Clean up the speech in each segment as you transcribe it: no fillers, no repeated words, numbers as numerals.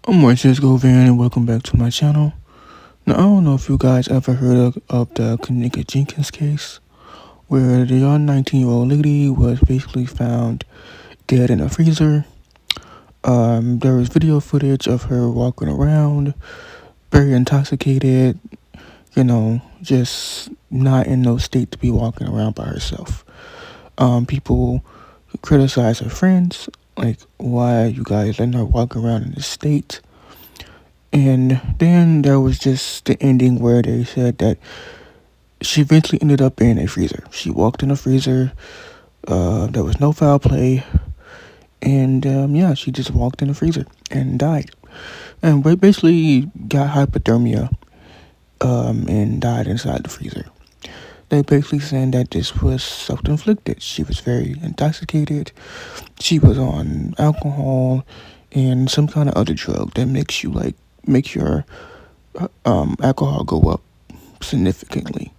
I'm Francisco Van and welcome back to my channel. Now, I don't know if you guys ever heard of the Kenneka Jenkins case, where the young 19-year-old lady was basically found dead in a freezer. There was video footage of her walking around, very intoxicated, just not in no state to be walking around by herself. People criticize her friends, like, why are you guys letting her walk around in this state? And then there was just the ending where they said that she eventually ended up in a freezer. She walked in a freezer. There was no foul play. And she just walked in a freezer and died. And basically got hypothermia and died inside the freezer. They basically saying that this was self-inflicted. She was very intoxicated. She was on alcohol and some kind of other drug that makes your alcohol go up significantly.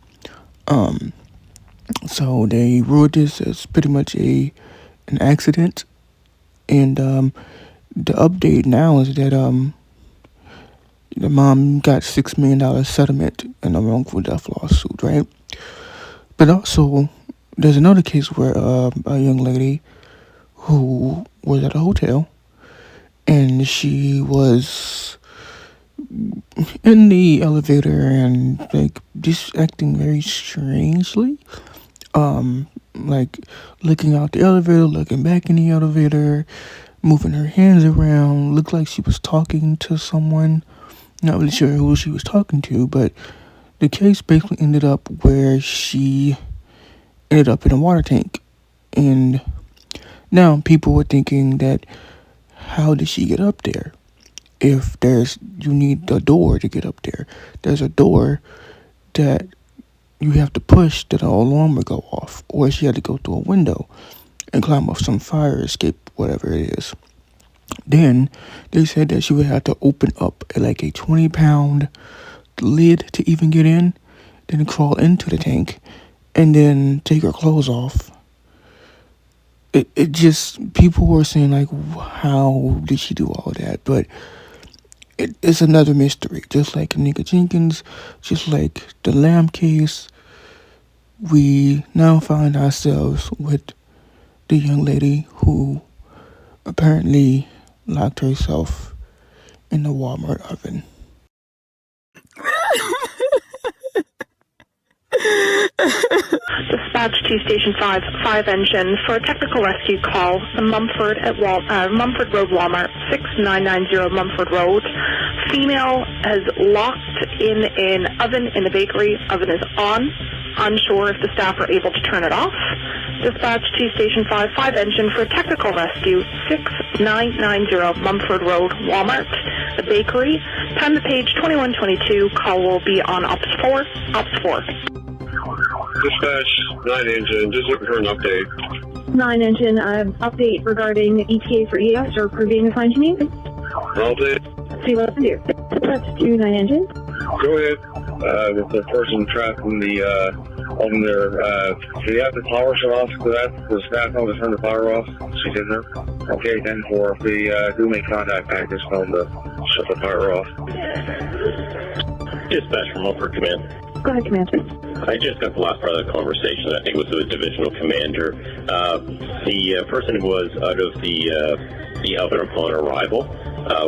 So they ruled this as pretty much an accident. And the update now is that the mom got $6 million settlement in a wrongful death lawsuit, right? But also, there's another case where a young lady who was at a hotel and she was in the elevator and just acting very strangely, like looking out the elevator, looking back in the elevator, moving her hands around, looked like she was talking to someone. Not really sure who she was talking to, but the case basically ended up where she ended up in a water tank. And now people were thinking that, how did she get up there? If you need a door to get up there. There's a door that you have to push that an alarm would go off. Or she had to go through a window and climb up some fire escape, whatever it is. Then they said that she would have to open up like a 20-pound lid to even get in, then crawl into the tank, and then take her clothes off. It just, people were saying like, how did she do all that? But it's another mystery. Just like Kenneka Jenkins, just like the Lamb case, we now find ourselves with the young lady who apparently locked herself in the Walmart oven. Dispatch to Station 5 engine for a technical rescue call. The Mumford Road Walmart, 6990 Mumford Road. Female has locked in an oven in the bakery. Oven is on. Unsure if the staff are able to turn it off. Dispatch to Station 5 engine for technical rescue, 6990 Mumford Road, Walmart, the bakery. Time to page 2122. Call will be on Ops 4. Dispatch 9 engine, just looking for an update. 9 engine, update regarding ETA for ES or per being assigned to me. Update. See what I can do. Dispatch to 9 engine. Go ahead. With the person trapped in the oven there. Do you have the power shut off to that? The staff know to turn the power off? She's in there. Okay, 10-4. If they do make contact back, just tell them to shut the power off. Dispatch from Upper Command. Go ahead, Commander. I just got the last part of the conversation. I think it was with the divisional commander. The person was out of the oven upon arrival.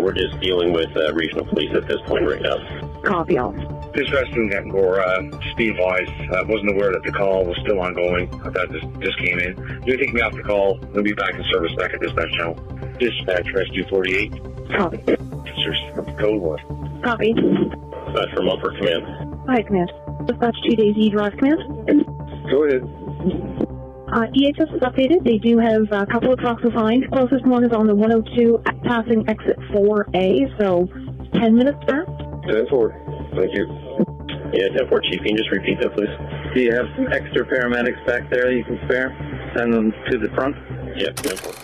We're just dealing with regional police at this point right now. Copy all. Dispatch to Netmore, Steve Wise, wasn't aware that the call was still ongoing. That just came in. You take me off the call. We'll be back in service back at dispatch channel. Dispatch Rescue 48. Copy. Code 1. Copy. Dispatch from Upper Command. Hi, Command. Dispatch 2 Daisy Drive, Command. Go ahead. EHS is updated. They do have a couple of trucks assigned. Closest one is on the 102 passing exit 4A, so 10 minutes there. 10-4. Thank you. Yeah, 10-4, Chief. Can you just repeat that, please? Do you have some extra paramedics back there you can spare? Send them to the front? Yeah, 10-4.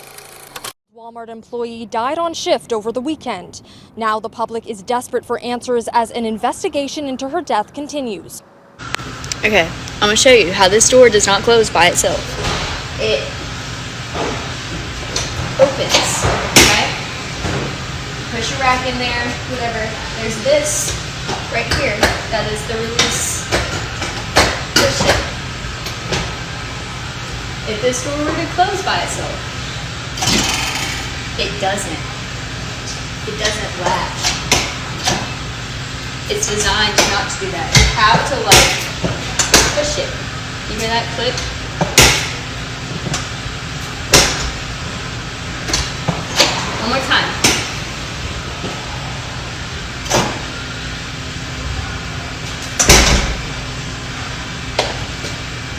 Walmart employee died on shift over the weekend. Now the public is desperate for answers as an investigation into her death continues. Okay, I'm going to show you how this door does not close by itself. It opens, okay? push your rack in there, whatever. There's this right here. That is the release. Push it. If this door were to close by itself, it doesn't. It doesn't latch. It's designed not to do that. You have to like push it. You hear that click? One more time.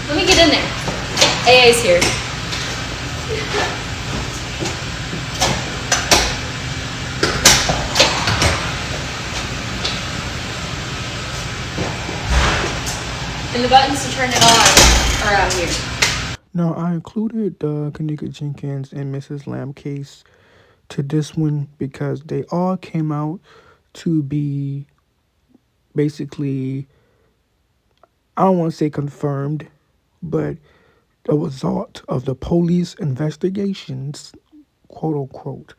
Let me get in there. AA's here. And the buttons to turn it on are out here. Now, I included Kanika Jenkins and Mrs. Lamb case to this one because they all came out to be basically, I don't want to say confirmed, but a result of the police investigations, quote unquote,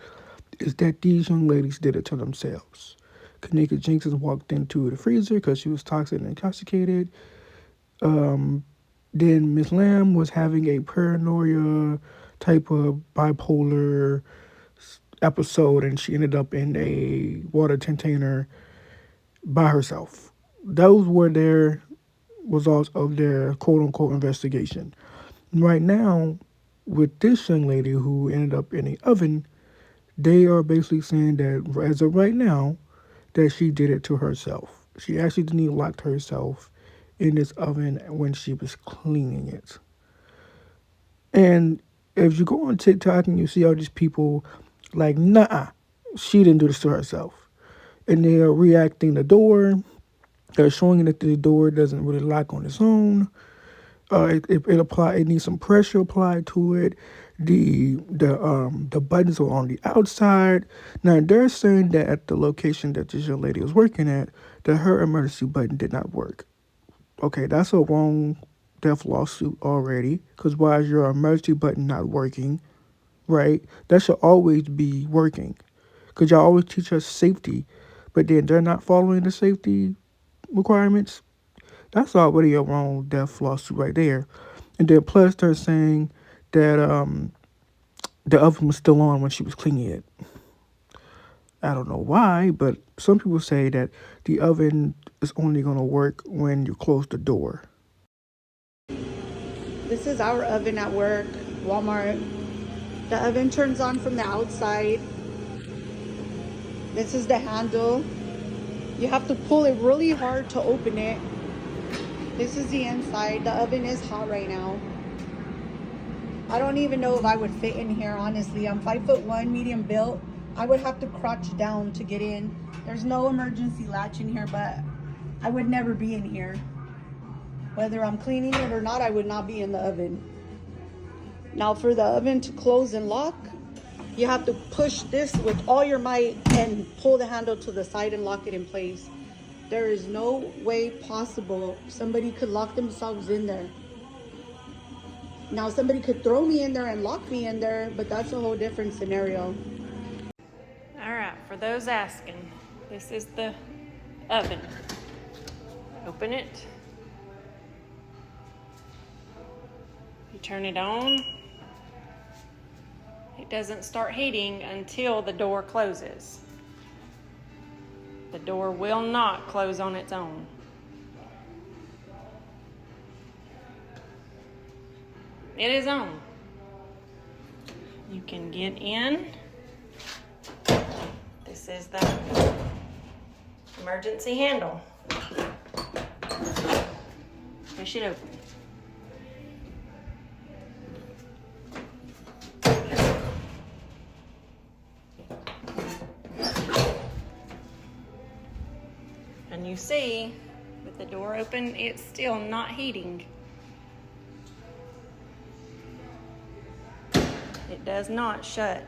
is that these young ladies did it to themselves. Kanika Jenkins walked into the freezer because she was toxic and intoxicated. Then Miss Lamb was having a paranoia type of bipolar episode, and she ended up in a water container by herself. Those were their results of their quote unquote investigation. Right now, with this young lady who ended up in an oven, they are basically saying that as of right now, that she did it to herself. She accidentally locked herself in this oven when she was cleaning it. And if you go on TikTok and you see all these people like, nah, she didn't do this to herself. And they are reacting the door. They're showing that the door doesn't really lock on its own. It needs some pressure applied to it. The buttons are on the outside. Now they're saying that at the location that this young lady was working at, that her emergency button did not work. Okay, that's a wrong death lawsuit already. Because why is your emergency button not working? Right? That should always be working. Because y'all always teach us safety, but then they're not following the safety requirements. That's already a wrong death lawsuit right there. And then plus they're saying that the oven was still on when she was cleaning it. I don't know why, but some people say that the oven is only going to work when you close the door. This is our oven at work, Walmart. The oven turns on from the outside. This is the handle. You have to pull it really hard to open it. This is the inside. The oven is hot right now. I don't even know if I would fit in here, honestly. I'm 5'1", medium built. I would have to crouch down to get in. There's no emergency latch in here, but I would never be in here. Whether I'm cleaning it or not, I would not be in the oven. Now for the oven to close and lock, you have to push this with all your might and pull the handle to the side and lock it in place. There is no way possible somebody could lock themselves in there. Now somebody could throw me in there and lock me in there, but that's a whole different scenario. All right, for those asking, this is the oven. Open it. You turn it on. It doesn't start heating until the door closes. The door will not close on its own. It is on. You can get in. This is the emergency handle. Push it open. And you see, with the door open, it's still not heating. It does not shut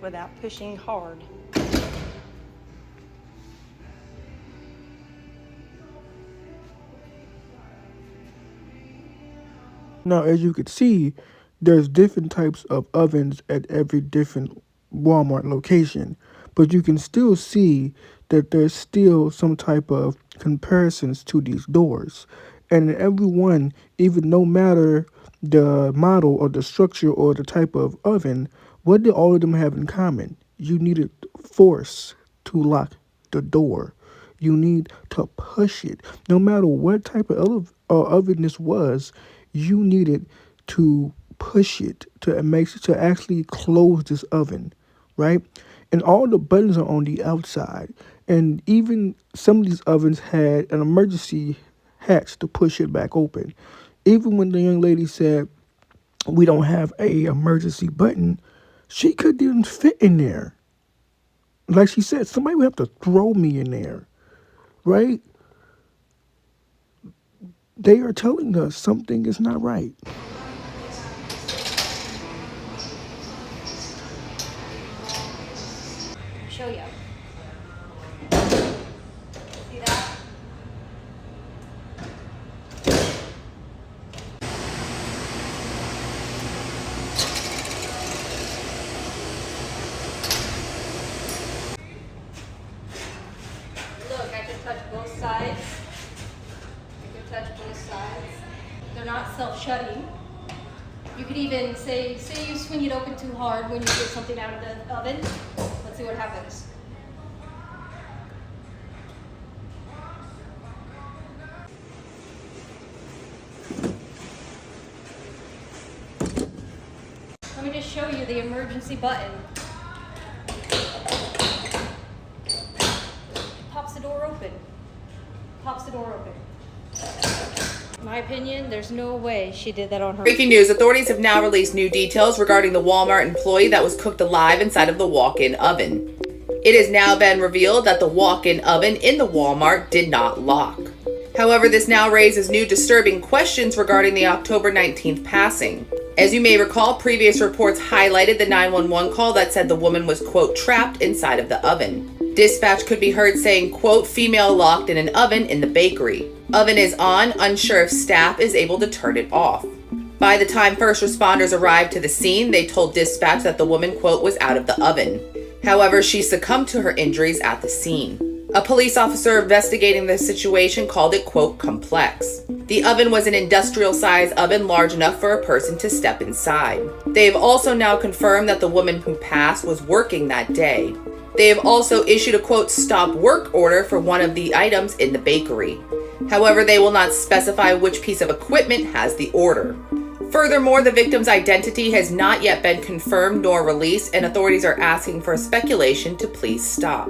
without pushing hard. Now, as you can see, there's different types of ovens at every different Walmart location. but you can still see that there's still some type of comparisons to these doors. And every one, even no matter the model or the structure or the type of oven, what did all of them have in common? You needed force to lock the door. You need to push it. No matter what type of oven this was, you needed to push it to actually close this oven, right? And all the buttons are on the outside. And even some of these ovens had an emergency hatch to push it back open. Even when the young lady said, we don't have a emergency button, she couldn't fit in there. Like she said, somebody would have to throw me in there, right? They are telling us something is not right. Show you. See that? Look, I can touch both sides. I can touch both sides. They're not self-shutting. You could even say you swing it open too hard when you get something out of the oven. Let's see what happens. Let me just show you the emergency button. Pops the door open. Pops the door open. In my opinion, there's no way she did that on her. Breaking news, authorities have now released new details regarding the Walmart employee that was cooked alive inside of the walk-in oven. It has now been revealed that the walk-in oven in the Walmart did not lock. However, this now raises new disturbing questions regarding the October 19th passing. As you may recall, previous reports highlighted the 911 call that said the woman was, quote, trapped inside of the oven. Dispatch could be heard saying, quote, female locked in an oven in the bakery. Oven is on, unsure if staff is able to turn it off. By the time first responders arrived to the scene, they told dispatch that the woman, quote, was out of the oven. However, she succumbed to her injuries at the scene. A police officer investigating the situation called it, quote, complex. The oven was an industrial-sized oven large enough for a person to step inside. They have also now confirmed that the woman who passed was working that day. They have also issued a, quote, stop work order for one of the items in the bakery. However, they will not specify which piece of equipment has the order. Furthermore, the victim's identity has not yet been confirmed nor released, and authorities are asking for speculation to please stop.